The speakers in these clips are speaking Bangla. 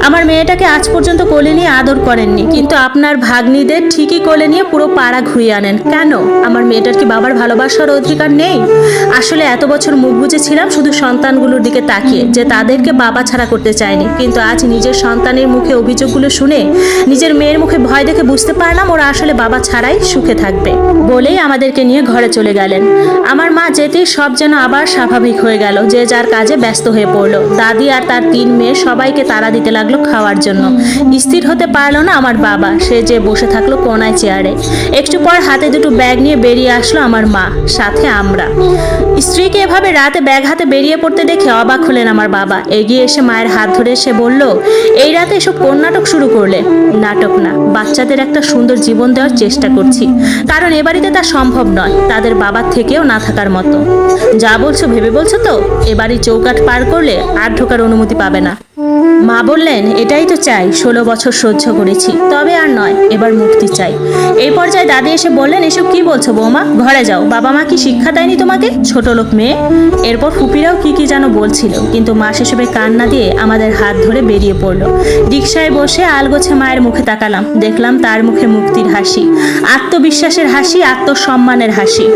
আমার মেয়েটাকে আজ পর্যন্ত কোলে নিয়ে আদর করেননি, কিন্তু আপনার ভাগ্নিদের ঠিকই কোলে নিয়ে পুরো পাড়া ঘুরিয়ে আনেন কেন? আমার মেয়েটার কি বাবার ভালোবাসার অধিকার নেই? আসলে এত বছর মুখ বুজেছিলাম শুধু সন্তানগুলোর দিকে তাকিয়ে, যে তাদেরকে বাবা ছাড়া করতে চায়নি, কিন্তু আজ নিজের সন্তানের মুখে অভিযোগগুলো শুনে, নিজের মেয়ের মুখে ভয় দেখে বুঝতে পারলাম ওরা আসলে বাবা ছাড়াই সুখে থাকবে। বলেই আমাদেরকে নিয়ে ঘরে চলে গেলেন। আমার মা যেতেই সব যেন আবার স্বাভাবিক হয়ে গেল, যে যার কাজে ব্যস্ত হয়ে পড়লো। দাদি আর তার 3 মেয়ে সবাইকে তাড়া দিতে লাগলো খাওয়ার জন্য। স্থির হতে পারলো না আমার বাবা, সে যে বসে থাকলো কোনায় চেয়ারে। একটু পর হাতে দুটো ব্যাগ নিয়ে বেরিয়ে আসলো আমার মা, সাথে আমরা। স্ত্রীকে এভাবে রাতে ব্যাগ হাতে বেরিয়ে পড়তে দেখে অবাক হলেন আমার বাবা। এগিয়ে এসে মায়ের হাত ধরে সে বলল, এই রাতে এসব কোন নাটক শুরু করলে? নাটক না, বাচ্চাদের একটা সুন্দর জীবন দেওয়ার চেষ্টা করছি, কারণ এ বাড়িতে তা সম্ভব নয়, তাদের বাবার থেকেও না থাকার মতো। যা বলছো ভেবে বলছো তো? এ বাড়ির চৌকাঠ পার করলে আর ঢোকার অনুমতি পাবে না। মা বললেন, এটাই তো চাই, 16 বছর সহ্য করেছি, তবে আর নয়, এবার মুক্তি চাই। এই পর্যায়ে দাদি এসে বললেন, এসব কি বলছো বৌমা? ঘরে যাও, বাবা মা কি শিক্ষা দেয়নি তোমাকে, ছোট লোক মেয়ে? এরপর ফুপিরাও কি যেন বলছিল, কিন্তু মা সেসবে কান না দিয়ে আমাদের হাত ধরে বেরিয়ে পড়লো। রিকশায় বসে আলগোছে মায়ের মুখে তাকালাম, দেখলাম তার মুখে মুক্তির হাসি, আত্মবিশ্বাসের হাসি, আত্মসম্মানের হাসি।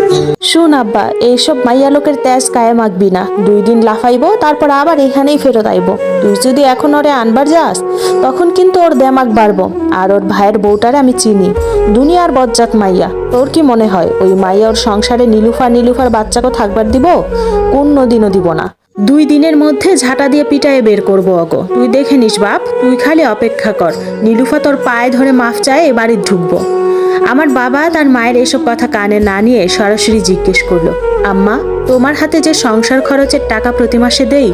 শুন আব্বা, এইসব মাইয়া লোকের তেজ গায়ে মাখবি না। 2 দিন লাফাইবো, তারপর আবার এখানেই ফেরত আইবো। তুই যদি এখন ওরে আনবার যাস, তখন কিন্তু ওর দেমাগ বাড়বো। আর ওর ভাইয়ের বউটারে আমি চিনি, দুনিয়ার বজ্জাত মাইয়া। তোর কি মনে হয় ওই মাইয়া ওর সংসারে নীলুফার বাচ্চাকে থাকবার দিব? কোনদিনও দিব না। 2 দিনের মধ্যে ঝাঁটা দিয়ে পিটায়ে বের করবো অগো। তুই দেখে নিস বাপ, তুই খালি অপেক্ষা কর, নীলুফা তোর পায়ে ধরে মাফ চায় এ বাড়ি ঢুকবো। আমার বাবা তার মায়ের এসব কথা কানে না নিয়ে সরাসরি জিজ্ঞেস করলো, আম্মা, তোমার হাতে যে সংসার খরচের টাকা প্রতি মাসে দেই,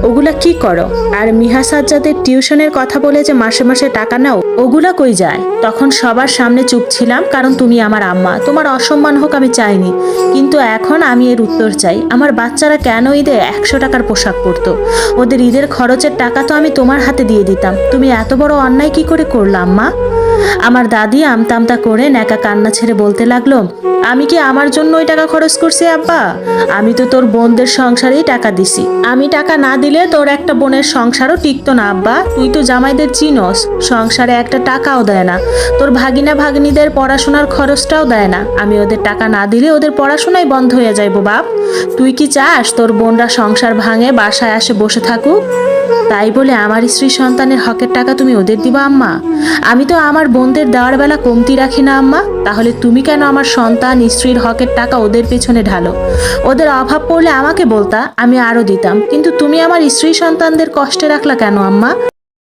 ওগুলা কি করো? আর মিহা সাজ্জাদের টিউশনের কথা বলে যে মাসে মাসে টাকা নাও, ওগুলা কই যায়? তখন সবার সামনে চুপ ছিলাম, কারণ তুমি আমার আম্মা, তোমার অসম্মান হোক আমি চাইনি, কিন্তু এখন আমি এর উত্তর চাই। আমার বাচ্চারা কেন ঈদে 100 টাকার পোশাক পরতো? ওদের ঈদের খরচের টাকা তো আমি তোমার হাতে দিয়ে দিতাম, তুমি এত বড় অন্যায় কি করে করলা আম্মা? আমার দাদি আমতা করে নেকা কান্না ছেড়ে বলতে লাগলো, আমি কি আমার জন্য ওই টাকা খরচ করছি আব্বা? আমি তো তোর বোনদের সংসারেই টাকা দিছি, আমি টাকা না দিলে তোর একটা বোনের সংসারও টিকতো না আব্বা। তুই তো জামাইদের চিনস, সংসারে একটা টাকাও দেয় না, তোর ভাগিনা ভাগ্নিদের পড়াশোনার খরচটাও দেয় না। আমি ওদের টাকা না দিলে ওদের পড়াশোনাই বন্ধ হয়ে যাইবো বাপ। তুই কি চাস তোর বোনরা সংসার ভাঙে বাসায় আসে বসে থাকুক? তাই বলে আমার স্ত্রী সন্তানের হকের টাকা তুমি ওদের দিবা আম্মা? আমি তো আমার বোনদের দেওয়ার বেলা কমতি রাখি না আম্মা, তাহলে তুমি কেন আমার সন্তান স্ত্রীর হকের টাকা ওদের পেছনে ঢালো? ওদের অভাব পড়লে আমাকে বলতা, আমি আরো দিতাম, কিন্তু তুমি আমার স্ত্রী সন্তানদের কষ্টে রাখলা কেন আম্মা?